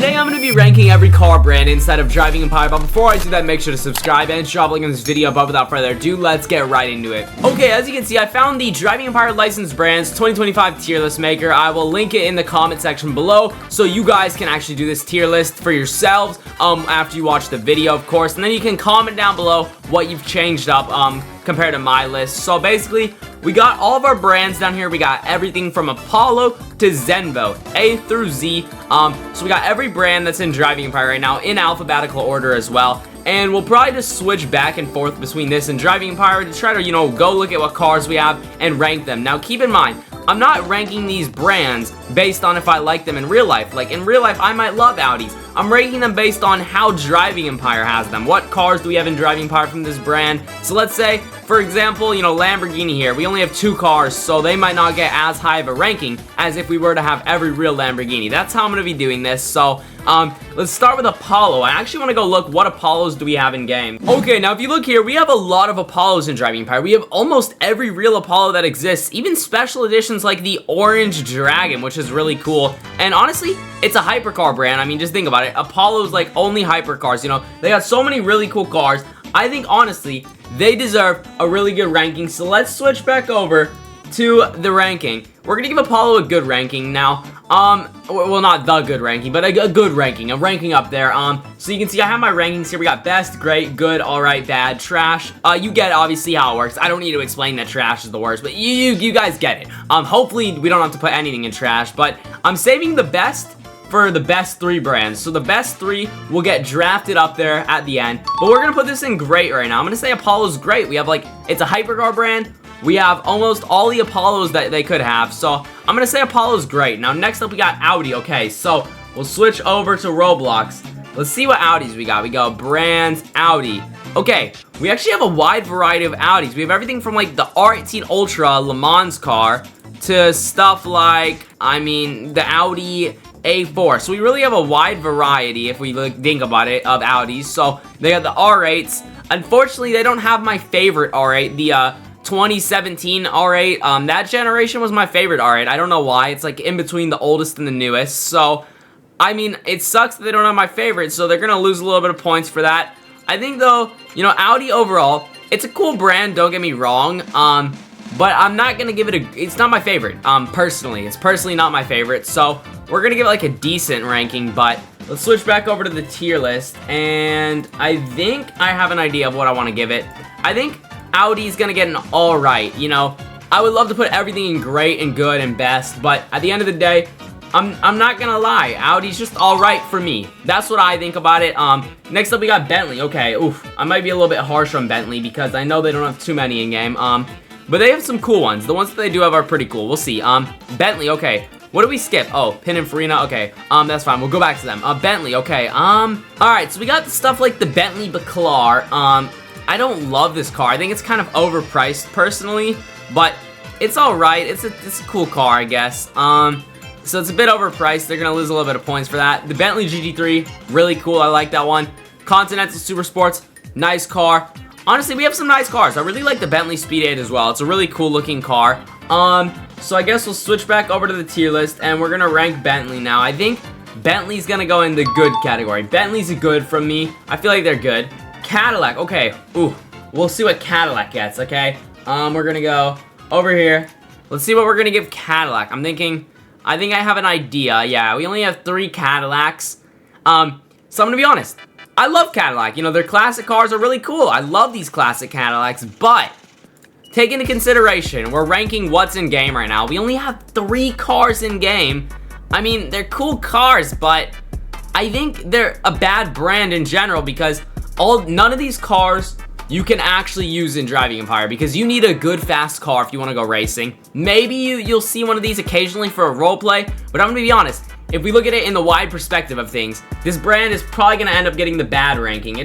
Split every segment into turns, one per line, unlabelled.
today I'm going to be ranking every car brand instead of Driving Empire, but before I do that, make sure to subscribe and drop a like on this video, but without further ado, let's get right into it. Okay, as you can see, I found the Driving Empire licensed brands 2025 tier list maker. I will link it in the comment section below, so you guys can actually do this tier list for yourselves, after you watch the video, of course, and then you can comment down below what you've changed up, compared to my list. So basically, we got all of our brands down here. We got everything from Apollo to Zenvo, A through Z. So we got every brand that's in Driving Empire right now in alphabetical order as well. And we'll probably just switch back and forth between this and Driving Empire to try to, you know, go look at what cars we have and rank them. Now, keep in mind, I'm not ranking these brands based on if I like them in real life. Like, in real life, I might love Audis. I'm ranking them based on how Driving Empire has them. What cars do we have in Driving Empire from this brand? So let's say, for example, you know, Lamborghini here. We only have 2 cars, so they might not get as high of a ranking as if we were to have every real Lamborghini. That's how I'm going to be doing this. So, let's start with Apollo. I actually want to go look what Apollos do we have in game. Okay, now if you look here, we have a lot of Apollos in Driving Empire. We have almost every real Apollo that exists, even special editions like the Orange Dragon, which is really cool. And honestly, it's a hypercar brand. I mean, just think about it. Apollo's like only hypercars, you know. They got so many really cool cars. I think, honestly, they deserve a really good ranking. So let's switch back over to the ranking. We're gonna give Apollo a good ranking now. Well, not the good ranking, but a good ranking, a ranking up there. So you can see I have my rankings here. We got best, great, good, alright, bad, trash. You get obviously how it works. I don't need to explain that trash is the worst, but you guys get it. Hopefully we don't have to put anything in trash, but I'm saving the best for the best 3 brands. So the best 3 will get drafted up there at the end. But we're gonna put this in great right now. I'm gonna say Apollo's great. We have like, it's a hypercar brand. We have almost all the Apollos that they could have. So I'm gonna say Apollo's great. Now next up we got Audi. Okay, so we'll switch over to Roblox. Let's see what Audis we got. We got brands, Audi. Okay, we actually have a wide variety of Audis. We have everything from like the R18 Ultra Le Mans car to stuff like, I mean, the Audi A4. So we really have a wide variety, if we think about it, of Audis. So they got the R8s. Unfortunately, they don't have my favorite R8, the 2017 R8. That generation was my favorite R8. I don't know why. It's like in between the oldest and the newest. So, I mean, it sucks that they don't have my favorite, so they're going to lose a little bit of points for that. I think, though, you know, Audi overall, it's a cool brand, don't get me wrong. But I'm not going to give it it's not my favorite, personally. It's personally not my favorite, so we're going to give it like a decent ranking, but let's switch back over to the tier list, and I think I have an idea of what I want to give it. I think Audi's going to get an alright, you know. I would love to put everything in great and good and best, but at the end of the day, I'm not going to lie. Audi's just alright for me. That's what I think about it. Next up we got Bentley. Okay, oof. I might be a little bit harsh on Bentley because I know they don't have too many in game. But they have some cool ones. The ones that they do have are pretty cool. We'll see. Bentley, okay. What do we skip? Oh, Pininfarina, okay. That's fine. We'll go back to them. Bentley, okay. Alright, so we got stuff like the Bentley Bacar. I don't love this car. I think it's kind of overpriced, personally. But it's alright. It's a cool car, I guess. So it's a bit overpriced. They're going to lose a little bit of points for that. The Bentley GT3, really cool. I like that one. Continental Super Sports, nice car. Honestly, we have some nice cars. I really like the Bentley Speed 8 as well. It's a really cool looking car. So I guess we'll switch back over to the tier list, and we're going to rank Bentley now. I think Bentley's going to go in the good category. Bentley's a good from me. I feel like they're good. Cadillac, okay. Ooh, we'll see what Cadillac gets, okay? We're going to go over here. Let's see what we're going to give Cadillac. I think I have an idea. Yeah, we only have 3 Cadillacs. So I'm going to be honest. I love Cadillac. You know, their classic cars are really cool. I love these classic Cadillacs, but take into consideration, we're ranking what's in game right now. We only have 3 cars in game. I mean, they're cool cars, but I think they're a bad brand in general because none of these cars you can actually use in Driving Empire because you need a good fast car if you want to go racing. Maybe you'll see one of these occasionally for a roleplay, but I'm going to be honest. If we look at it in the wide perspective of things, this brand is probably going to end up getting the bad ranking.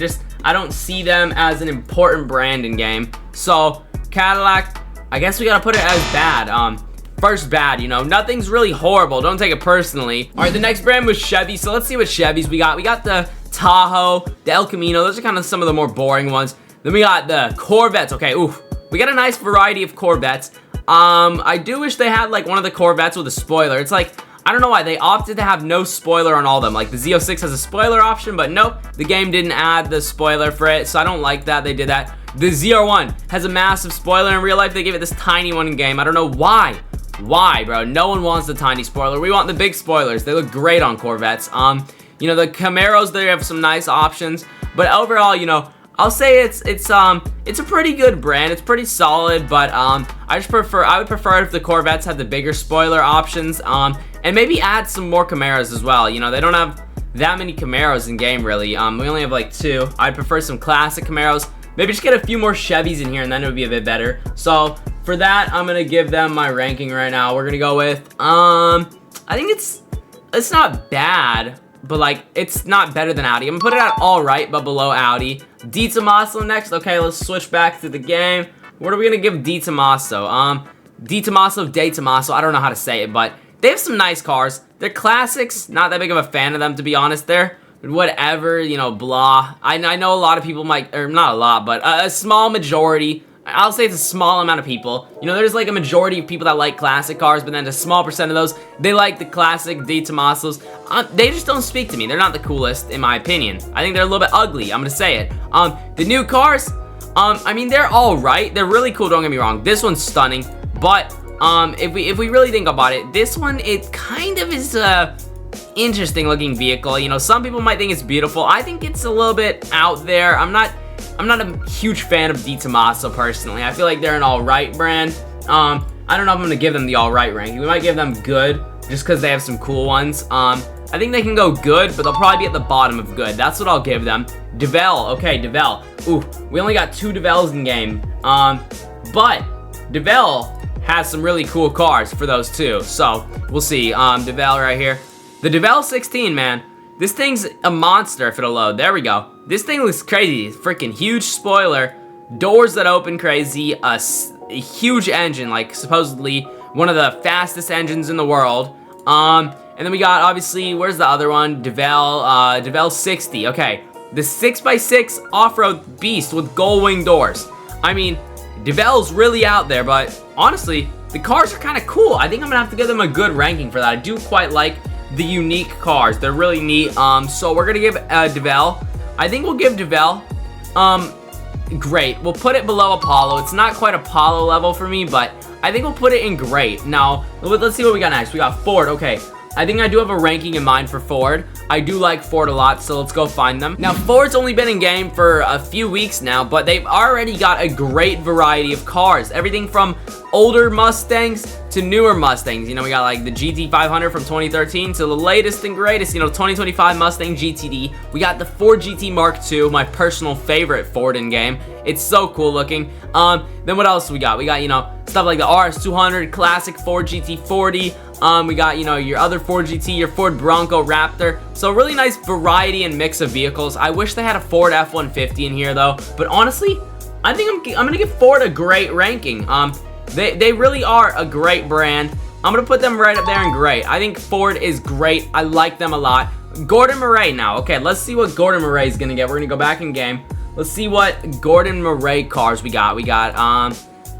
I don't see them as an important brand in game. So, Cadillac, I guess we got to put it as bad. First bad, you know, nothing's really horrible. Don't take it personally. All right, the next brand was Chevy. So let's see what Chevys we got. We got the Tahoe, the El Camino. Those are kind of some of the more boring ones. Then we got the Corvettes. Okay, oof. We got a nice variety of Corvettes. I do wish they had like one of the Corvettes with a spoiler. It's like, I don't know why they opted to have no spoiler on all of them. Like the Z06 has a spoiler option, but nope, the game didn't add the spoiler for it, so I don't like that they did that. The ZR1 has a massive spoiler in real life. They gave it this tiny one in game. I don't know why. Why, bro? No one wants the tiny spoiler. We want the big spoilers. They look great on Corvettes. You know, the Camaros, they have some nice options, but overall, you know, I'll say it's a pretty good brand. It's pretty solid, but I would prefer if the Corvettes had the bigger spoiler options, and maybe add some more Camaros as well. You know, they don't have that many Camaros in game really. We only have like 2. I'd prefer some classic Camaros. Maybe just get a few more Chevys in here, and then it would be a bit better. So for that, I'm gonna give them my ranking right now. We're gonna go with I think it's not bad, but like it's not better than Audi. I'm gonna put it at all right, but below Audi. D Tomaso next. Okay, let's switch back to the game. What are we gonna give D Tomaso? D Tomaso, De Tomaso. I don't know how to say it, but they have some nice cars. They're classics. Not that big of a fan of them, to be honest. They're whatever, you know, blah. I know a lot of people might, or not a lot, but a small majority. I'll say it's a small amount of people. You know, there's like a majority of people that like classic cars, but then a small percent of those, they like the classic D Tomasos. They just don't speak to me. They're not the coolest, in my opinion. I think they're a little bit ugly. I'm gonna say it. The new cars, I mean, they're all right. They're really cool. Don't get me wrong. This one's stunning, but if we really think about it, this one, it kind of is a interesting looking vehicle. You know, some people might think it's beautiful. I think it's a little bit out there. I'm not a huge fan of D Tomaso personally. I feel like they're an alright brand. I don't know if I'm gonna give them the alright ranking. We might give them good just because they have some cool ones. I think they can go good, but they'll probably be at the bottom of good. That's what I'll give them. Devel, okay, Devel. Ooh, we only got 2 Devels in game. But Devel has some really cool cars for those 2. So we'll see. Devel right here. The Devel 16, man. This thing's a monster if it'll load. There we go. This thing looks crazy. Freaking huge spoiler. Doors that open crazy. A huge engine, like supposedly one of the fastest engines in the world. And then we got, obviously, where's the other one? Devel 60. Okay. The 6x6 off-road beast with gold wing doors. I mean, Devel's really out there, but honestly, the cars are kind of cool. I think I'm gonna have to give them a good ranking for that. I do quite like the unique cars. They're really neat. So we're gonna give Devel. I think we'll give Devel great. We'll put it below Apollo. It's not quite Apollo level for me, but I think we'll put it in great. Now let's see what we got next. We got Ford. Okay, I think I do have a ranking in mind for Ford. I do like Ford a lot, so let's go find them. Now, Ford's only been in game for a few weeks now, but they've already got a great variety of cars. Everything from older Mustangs to newer Mustangs. You know, we got like the GT500 from 2013 to the latest and greatest, you know, 2025 Mustang GTD. We got the Ford GT Mark II, my personal favorite Ford in game. It's so cool looking. Then what else we got? We got, you know, stuff like the RS200, classic Ford GT40. We got, you know, your other Ford GT, your Ford Bronco Raptor. So really nice variety and mix of vehicles. I wish they had a Ford F-150 in here though. But honestly, I think I'm gonna give Ford a great ranking. They really are a great brand. I'm gonna put them right up there in great. I think Ford is great. I like them a lot. Gordon Murray now. Okay, let's see what Gordon Murray is gonna get. We're gonna go back in game. Let's see what Gordon Murray cars we got. We got,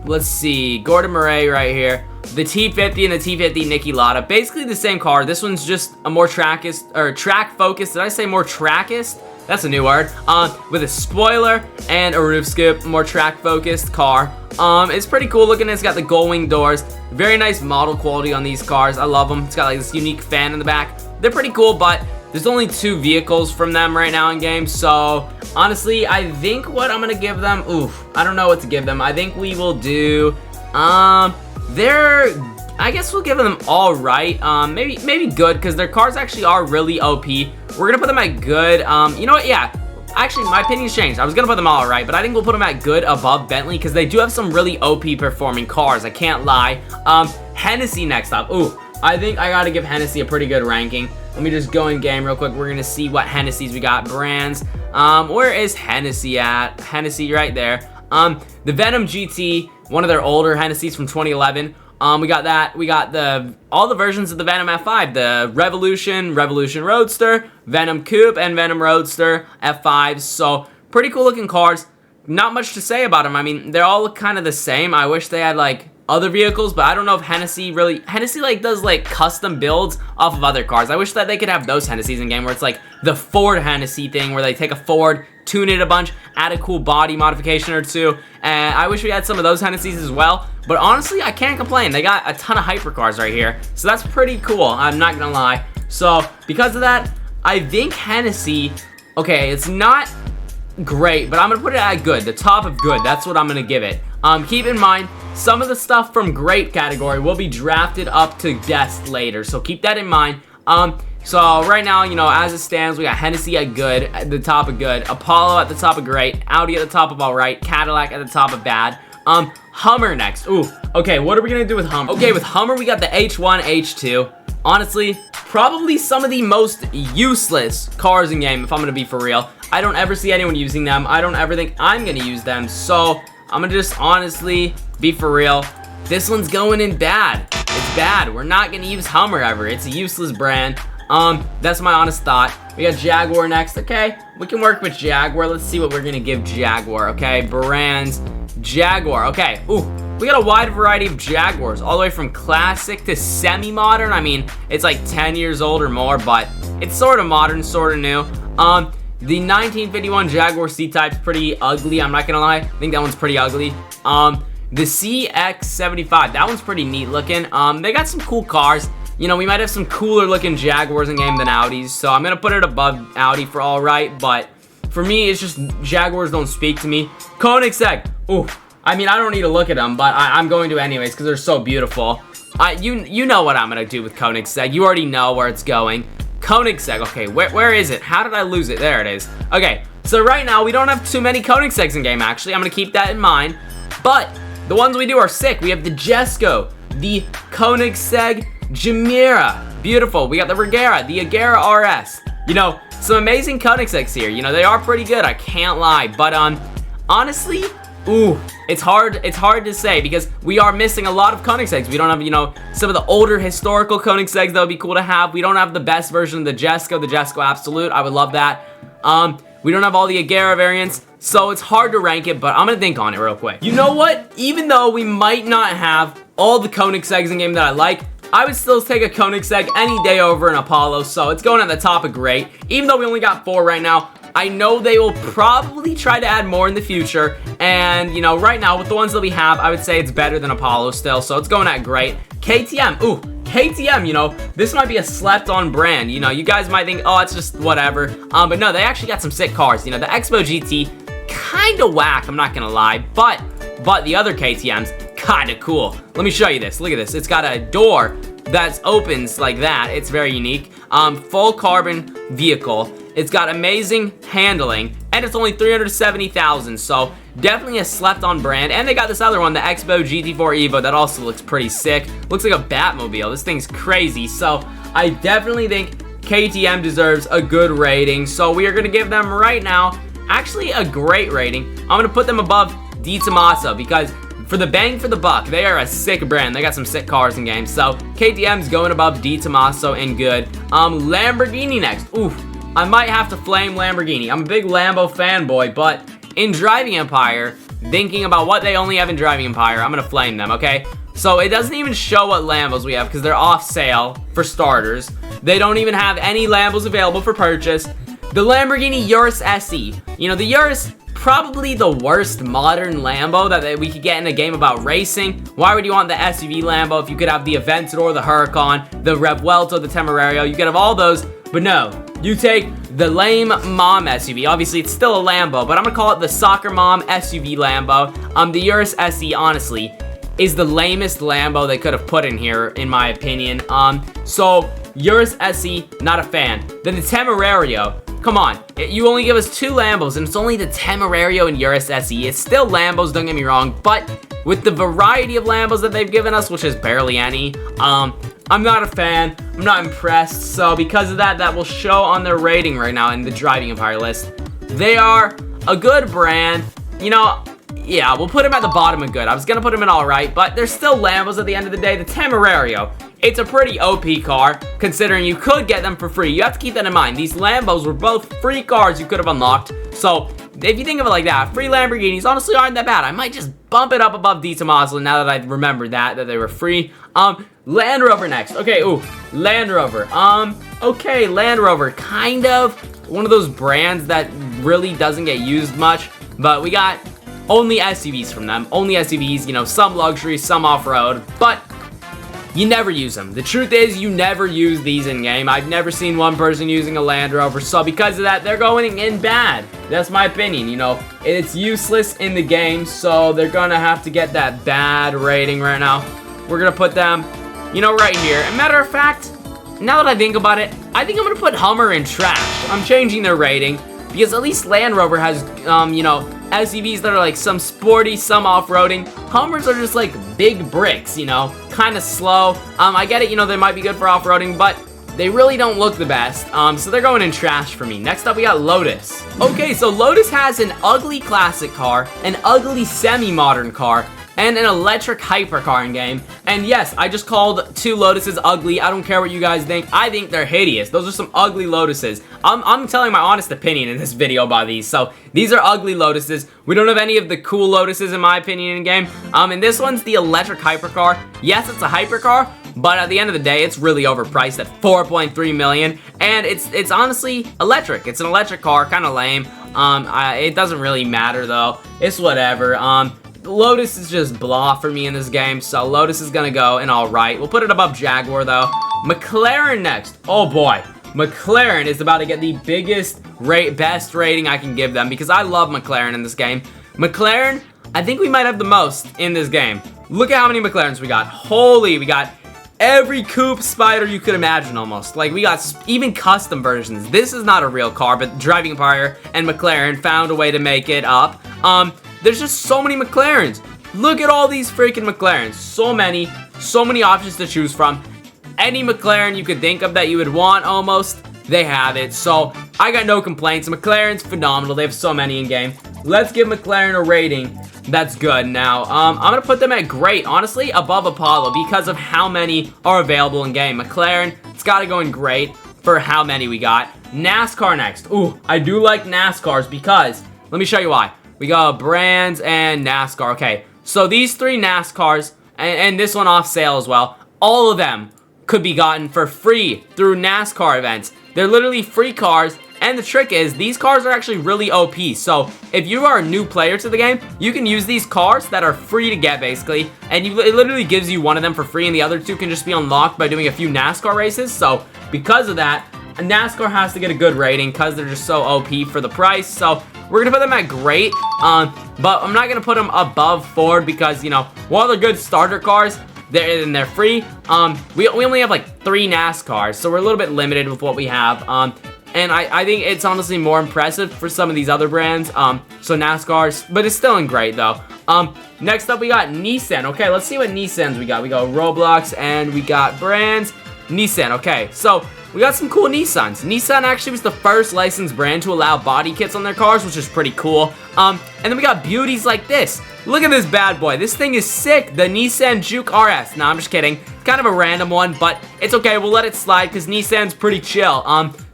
let's see, Gordon Murray right here. The T50 and the T50 Niki Lauda. Basically the same car. This one's just a more track-focused. Did I say more trackist? That's a new word. With a spoiler and a roof scoop. More track-focused car. It's pretty cool looking. It's got the gold wing doors. Very nice model quality on these cars. I love them. It's got like this unique fan in the back. They're pretty cool, but there's only 2 vehicles from them right now in game. So honestly, I think what I'm gonna give them, I don't know what to give them. I think we will do, I guess we'll give them all right. Maybe good, because their cars actually are really OP. We're gonna put them at good. You know what? Yeah. Actually, my opinion's changed. I was gonna put them all right, but I think we'll put them at good above Bentley, because they do have some really OP performing cars. I can't lie. Hennessey next up. I think I gotta give Hennessey a pretty good ranking. Let me just go in game real quick. We're gonna see what Hennesseys we got. Brands. Where is Hennessey at? Hennessey right there. The Venom GT, one of their older Hennesseys from 2011. We got that. We got all the versions of the Venom F5. The Revolution Roadster, Venom Coupe, and Venom Roadster F5s. So pretty cool looking cars. Not much to say about them. I mean, they all look kind of the same. I wish they had like other vehicles, but I don't know if Hennessey like does like custom builds off of other cars. I wish that they could have those Hennesseys in game where it's like the Ford Hennessey thing where they take a Ford, tune it a bunch, add a cool body modification or two, and I wish we had some of those Hennesseys as well. But honestly, I can't complain. They got a ton of hypercars right here, so that's pretty cool, I'm not gonna lie. So because of that, I think Hennessey, okay, it's not great, but I'm gonna put it at good, the top of good. That's what I'm gonna give it. Keep in mind, some of the stuff from great category will be drafted up to best later, so keep that in mind. So right now, you know, as it stands, we got Hennessey at good, at the top of good, Apollo at the top of great, Audi at the top of alright, Cadillac at the top of bad. Hummer next. Ooh, okay, what are we gonna do with Hummer? Okay, with Hummer, we got the H1, H2. Honestly, probably some of the most useless cars in game, if I'm gonna be for real. I don't ever see anyone using them. I don't ever think I'm gonna use them, so I'm gonna just honestly be for real. This one's going in bad. It's bad. We're not gonna use Hummer ever. It's a useless brand. That's my honest thought. We got Jaguar next. Okay, we can work with Jaguar. Let's see what we're gonna give Jaguar. Okay, brands, Jaguar. Okay, ooh, we got a wide variety of Jaguars, all the way from classic to semi-modern. I mean, it's like 10 years old or more, but it's sort of modern, sort of new. The 1951 Jaguar C-Type's pretty ugly, I'm not gonna lie. I think that one's pretty ugly. The CX-75, that one's pretty neat looking. They got some cool cars. You know, we might have some cooler looking Jaguars in game than Audis, so I'm gonna put it above Audi for alright, but for me, it's just Jaguars don't speak to me. Koenigsegg, ooh, I mean, I don't need to look at them, but I'm going to anyways, because they're so beautiful. You know what I'm gonna do with Koenigsegg. You already know where it's going. Koenigsegg, okay, where is it? How did I lose it? There it is. Okay, so right now, we don't have too many Koenigsegg's in game, actually. I'm gonna keep that in mind, but the ones we do are sick. We have the Jesko, the Koenigsegg Gemera, beautiful. We got the Regera, the Agera RS. You know, some amazing Koenigsegg's here. You know, they are pretty good, I can't lie, but honestly, ooh, it's hard to say because we are missing a lot of Koenigseggs. We don't have, you know, some of the older historical Koenigseggs that would be cool to have. We don't have the best version of the Jesko Absolute. I would love that. We don't have all the Agera variants, so it's hard to rank it, but I'm gonna think on it real quick. You know what? Even though we might not have all the Koenigseggs in game that I like, I would still take a Koenigsegg any day over an Apollo, so it's going at the top of great. Even though we only got 4 right now, I know they will probably try to add more in the future, and, you know, right now, with the ones that we have, I would say it's better than Apollo still, so it's going at great. KTM, ooh, KTM, you know, this might be a slept-on brand. You know, you guys might think, oh, it's just whatever, but no, they actually got some sick cars. You know, the Expo GT, kinda whack, I'm not gonna lie, but the other KTM's kinda cool. Let me show you this. Look at this. It's got a door that opens like that. It's very unique. Full carbon vehicle. It's got amazing handling, and it's only 370,000, so definitely a slept-on brand. And they got this other one, the Expo GT4 Evo, that also looks pretty sick. Looks like a Batmobile. This thing's crazy, so I definitely think KTM deserves a good rating. So we are gonna give them right now, actually a great rating. I'm gonna put them above Tomaso because for the bang for the buck, they are a sick brand. They got some sick cars in game. So KTM's going above Tomaso and good. Lamborghini next. Oof. I might have to flame Lamborghini. I'm a big Lambo fanboy, but in Driving Empire, thinking about what they only have in Driving Empire, I'm gonna flame them, okay? So it doesn't even show what Lambos we have because they're off sale for starters. They don't even have any Lambos available for purchase. The Lamborghini Urus SE. You know, the Urus, probably the worst modern Lambo that we could get in a game about racing. Why would you want the SUV Lambo if you could have the Aventador, the Huracan, the Revuelto, the Temerario? You could have all those, but no. You take the lame mom SUV. Obviously, it's still a Lambo, but I'm gonna call it the soccer mom SUV Lambo. The Urus SE, honestly, is the lamest Lambo they could have put in here, in my opinion. So Urus SE, not a fan. Then the Temerario. Come on, you only give us 2 Lambos, and it's only the Temerario and Urus SE. It's still Lambos, don't get me wrong, but with the variety of Lambos that they've given us, which is barely any, I'm not a fan. I'm not impressed. So because of that, that will show on their rating right now in the Driving Empire list. They are a good brand. You know, yeah, we'll put them at the bottom of good. I was going to put them in alright, but they're still Lambos at the end of the day. The Temerario, it's a pretty OP car, considering you could get them for free. You have to keep that in mind. These Lambos were both free cars you could have unlocked. So if you think of it like that, free Lamborghinis honestly aren't that bad. I might just bump it up above Tomaso now that I remember that they were free. Land Rover next. Okay, ooh, Land Rover. Okay, Land Rover, kind of one of those brands that really doesn't get used much, but we got only SUVs from them. Only SUVs, you know, some luxury, some off-road, but you never use them. The truth is, you never use these in-game. I've never seen one person using a Land Rover, so because of that, they're going in bad. That's my opinion, you know. It's useless in the game, so they're gonna have to get that bad rating right now. We're gonna put them, you know, right here. And matter of fact, now that I think about it, I think I'm gonna put Hummer in trash. I'm changing their rating, because at least Land Rover has, you know, SUVs that are like some sporty, some off-roading. Hummers are just like big bricks, you know, kind of slow. I get it, you know, they might be good for off-roading, but they really don't look the best. So they're going in trash for me. Next up, we got Lotus. Okay, so Lotus has an ugly classic car, an ugly semi-modern car, and an electric hypercar in game. And yes, I just called 2 Lotuses ugly. I don't care what you guys think. I think they're hideous. Those are some ugly Lotuses. I'm telling my honest opinion in this video about these. So these are ugly Lotuses. We don't have any of the cool Lotuses in my opinion in game. And this one's the electric hypercar. Yes, it's a hypercar, but at the end of the day, it's really overpriced at $4.3 million. And it's honestly electric. It's an electric car, kind of lame. It doesn't really matter though. It's whatever. Lotus is just blah for me in this game, so Lotus is gonna go in alright. We'll put it above Jaguar though. McLaren next. Oh boy, McLaren is about to get the best rating I can give them because I love McLaren in this game. McLaren, I think we might have the most in this game. Look at how many McLarens we got. Holy, we got every coupe spider you could imagine almost. Like we got even custom versions. This is not a real car, but Driving Empire and McLaren found a way to make it up. There's just so many McLarens. Look at all these freaking McLarens. So many options to choose from. Any McLaren you could think of that you would want almost, they have it. So I got no complaints. McLaren's phenomenal. They have so many in game. Let's give McLaren a rating that's good. Now, I'm gonna put them at great, honestly, above Apollo because of how many are available in game. McLaren, it's gotta go in great for how many we got. NASCAR next. Ooh, I do like NASCARs because, let me show you why. We got brands and NASCAR. Okay, so these 3 NASCARs and this one off sale as well, all of them could be gotten for free through NASCAR events. They're literally free cars, and the trick is these cars are actually really OP. So if you are a new player to the game, you can use these cars that are free to get basically, and it literally gives you one of them for free, and the other 2 can just be unlocked by doing a few NASCAR races. So because of that, NASCAR has to get a good rating because they're just so OP for the price. So we're gonna put them at great, but I'm not gonna put them above Ford because, you know, while they're good starter cars, they're free. We only have like 3 NASCARs, so we're a little bit limited with what we have. And I think it's honestly more impressive for some of these other brands. So NASCARs, but it's still in great though. Next up we got Nissan. Okay, let's see what Nissans we got. We got Roblox and we got brands. Nissan. Okay, so we got some cool Nissans. Nissan actually was the first licensed brand to allow body kits on their cars, which is pretty cool. And then we got beauties like this. Look at this bad boy. This thing is sick. The Nissan Juke RS. No, I'm just kidding. Kind of a random one, but it's okay. We'll let it slide because Nissan's pretty chill.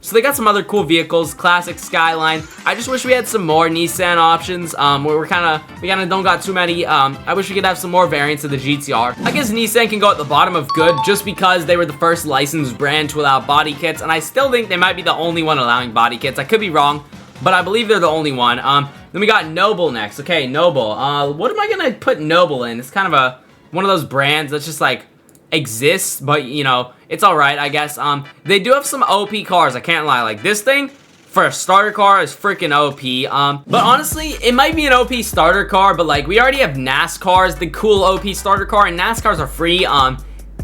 So they got some other cool vehicles. Classic Skyline. I just wish we had some more Nissan options. We kind of don't got too many. I wish we could have some more variants of the GTR. I guess Nissan can go at the bottom of good just because they were the first licensed brand to allow body kits, and I still think they might be the only one allowing body kits. I could be wrong, but I believe they're the only one. Then we got Noble next. Okay, Noble. What am I gonna put Noble in? It's kind of one of those brands that's just like exists, but you know, it's alright, I guess. They do have some OP cars, I can't lie. Like this thing, for a starter car, is freaking OP. But honestly, it might be an OP starter car, but like we already have NASCARs, the cool OP starter car, and NASCARs are free.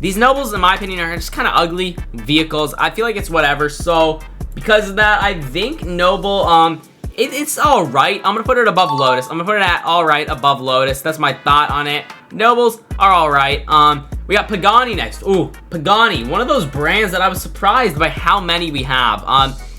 These Nobles, in my opinion, are just kind of ugly vehicles. I feel like it's whatever, so because of that, I think Noble, it's alright. I'm gonna put it above Lotus. I'm gonna put it at alright above Lotus. That's my thought on it. Nobles are alright. We got Pagani next. Ooh, Pagani. One of those brands that I was surprised by how many we have.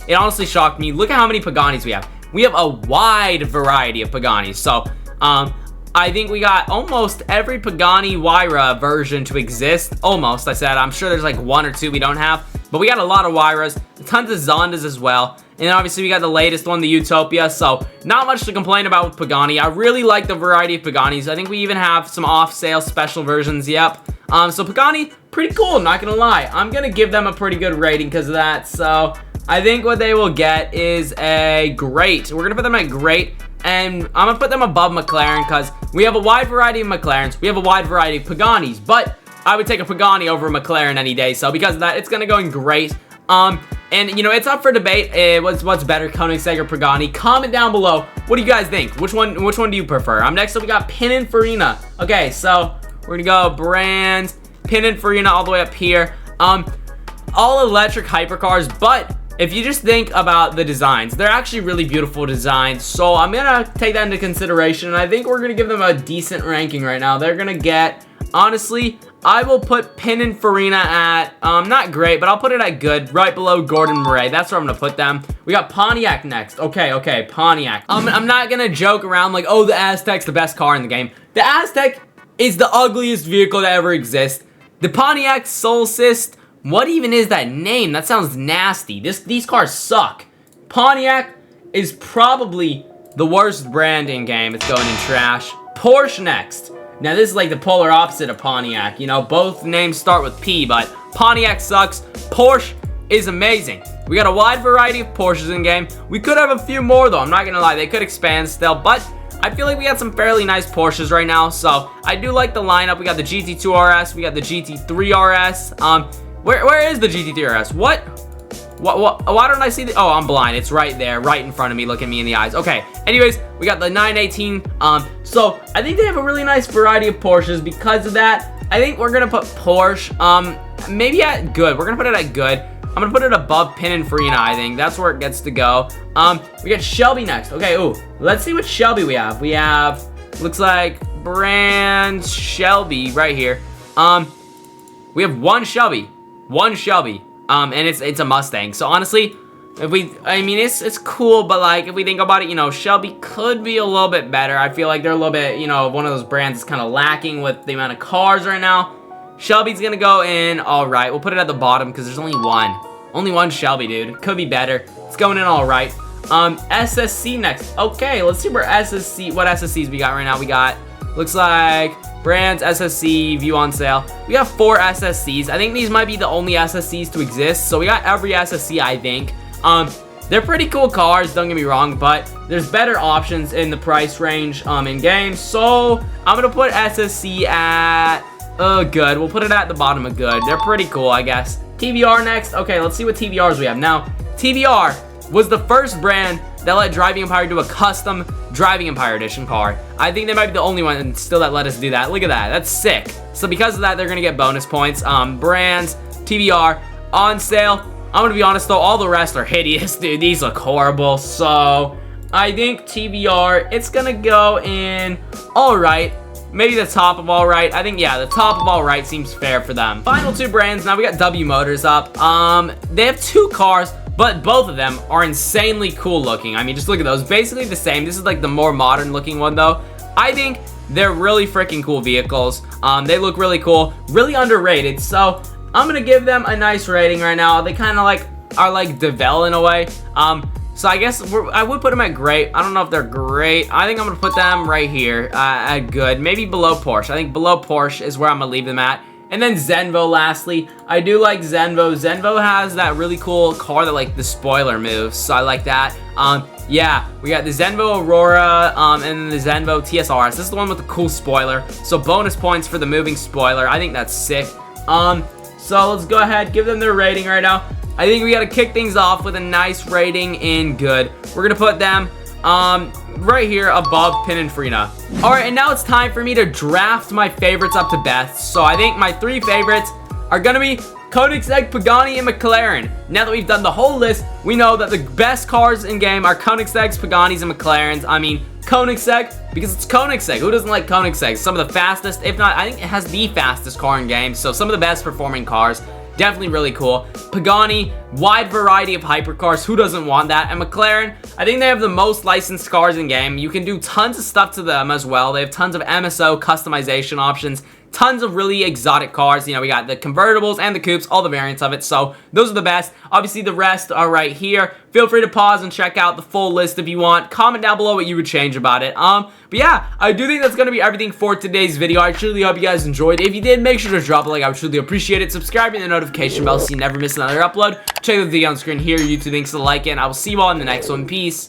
It honestly shocked me. Look at how many Paganis we have. We have a wide variety of Paganis. So, I think we got almost every Pagani Huayra version to exist. Almost, I said. I'm sure there's like 1 or 2 we don't have. But we got a lot of Huayras. Tons of Zondas as well. And then obviously we got the latest one, the Utopia. So not much to complain about with Pagani. I really like the variety of Paganis. I think we even have some off-sale special versions. Yep. So Pagani, pretty cool, not gonna lie. I'm gonna give them a pretty good rating because of that. So I think what they will get is a great. We're gonna put them at great. And I'm gonna put them above McLaren because we have a wide variety of McLarens. We have a wide variety of Paganis. But I would take a Pagani over a McLaren any day. So because of that, it's gonna go in great. And you know, it's up for debate. What's better, Koenigsegg or Pagani? Comment down below. What do you guys think? Which one do you prefer? Next up we got Pininfarina. Okay, so we're gonna go brands, Pininfarina all the way up here. All electric hypercars, but if you just think about the designs, they're actually really beautiful designs. So I'm gonna take that into consideration, and I think we're gonna give them a decent ranking right now. They're gonna get, honestly, I will put Pininfarina at, not great, but I'll put it at good, right below Gordon Murray. That's where I'm gonna put them. We got Pontiac next. Okay, Pontiac. I'm not gonna joke around like, oh, the Aztek's the best car in the game. The Aztek is the ugliest vehicle that ever exists. The Pontiac Solstice, what even is that name? That sounds nasty. These cars suck. Pontiac is probably the worst brand in game. It's going in trash. Porsche next. Now this is like the polar opposite of Pontiac. You know, both names start with P, but Pontiac sucks. Porsche is amazing. We got a wide variety of Porsches in game. We could have a few more though. I'm not gonna lie, they could expand still, but I feel like we got some fairly nice Porsches right now. So I do like the lineup. We got the GT2 RS. We got the GT3 RS. Where is the GT3 RS? What? Why don't I see the... Oh, I'm blind. It's right there, right in front of me, looking me in the eyes. Okay, anyways, we got the 918. So I think they have a really nice variety of Porsches. Because of that, I think we're gonna put Porsche, maybe at good. We're gonna put it at good. I'm gonna put it above Pininfarina, I think. That's where it gets to go. We got Shelby next. Okay, ooh, let's see what Shelby we have. We have, looks like brand Shelby right here. We have one Shelby. And it's a Mustang. So honestly, I mean, it's cool, but like, if we think about it, you know, Shelby could be a little bit better. I feel like they're a little bit, you know, one of those brands that's kind of lacking with the amount of cars right now. Shelby's gonna go in all right. We'll put it at the bottom because there's only one Shelby, dude. Could be better. It's going in all right. SSC next. Okay, let's see what SSCs we got right now. We got, looks like brands, SSC, view on sale. We got 4 SSCs. I think these might be the only SSCs to exist. So we got every SSC, I think. They're pretty cool cars, don't get me wrong, but there's better options in the price range in games. So I'm gonna put SSC at good. We'll put it at the bottom of good. They're pretty cool, I guess. TVR next. Okay, let's see what TVRs we have. Now, TVR was the first brand that let Driving Empire do a custom Driving Empire Edition car. I think they might be the only one still that let us do that. Look at that. That's sick. So because of that, they're going to get bonus points. Brands, TVR, on sale. I'm going to be honest, though. All the rest are hideous, dude. These look horrible. So I think TVR, it's going to go in all right. Maybe the top of all right. I think, yeah, the top of all right seems fair for them. Final 2 brands. Now we got W Motors up. They have 2 cars, but both of them are insanely cool looking. I mean, just look at those. Basically the same. This is like the more modern looking one, though. I think they're really freaking cool vehicles. They look really cool. Really underrated. So I'm going to give them a nice rating right now. They kind of like are like Devel in a way. So I guess I would put them at great. I don't know if they're great. I think I'm going to put them right here at good. Maybe below Porsche. I think below Porsche is where I'm going to leave them at. And then Zenvo lastly. I do like Zenvo. Zenvo has that really cool car that like the spoiler moves. So I like that. Yeah, we got the Zenvo Aurora and then the Zenvo TSRS. This is the one with the cool spoiler. So bonus points for the moving spoiler. I think that's sick. So let's go ahead, give them their rating right now. I think we got to kick things off with a nice rating in good. We're going to put them right here above Pininfarina. Alright, and now it's time for me to draft my favorites up to best. So I think my 3 favorites are going to be Koenigsegg, Pagani, and McLaren. Now that we've done the whole list, we know that the best cars in game are Koenigsegg's, Paganis, and McLarens. I mean, Koenigsegg, because it's Koenigsegg. Who doesn't like Koenigsegg? Some of the fastest, if not, I think it has the fastest car in game. So some of the best performing cars. Definitely really cool. Pagani, wide variety of hypercars. Who doesn't want that? And McLaren, I think they have the most licensed cars in game. You can do tons of stuff to them as well. They have tons of MSO customization options, tons of really exotic cars. You know, we got the convertibles and the coupes, all the variants of it. So those are the best. Obviously, the rest are right here. Feel free to pause and check out the full list if you want. Comment down below what you would change about it. But yeah, I do think that's going to be everything for today's video. I truly hope you guys enjoyed. If you did, make sure to drop a like. I would truly appreciate it. Subscribe and the notification bell so you never miss another upload. Check out the video on screen here. YouTube links to like it. And I will see you all in the next one. Peace.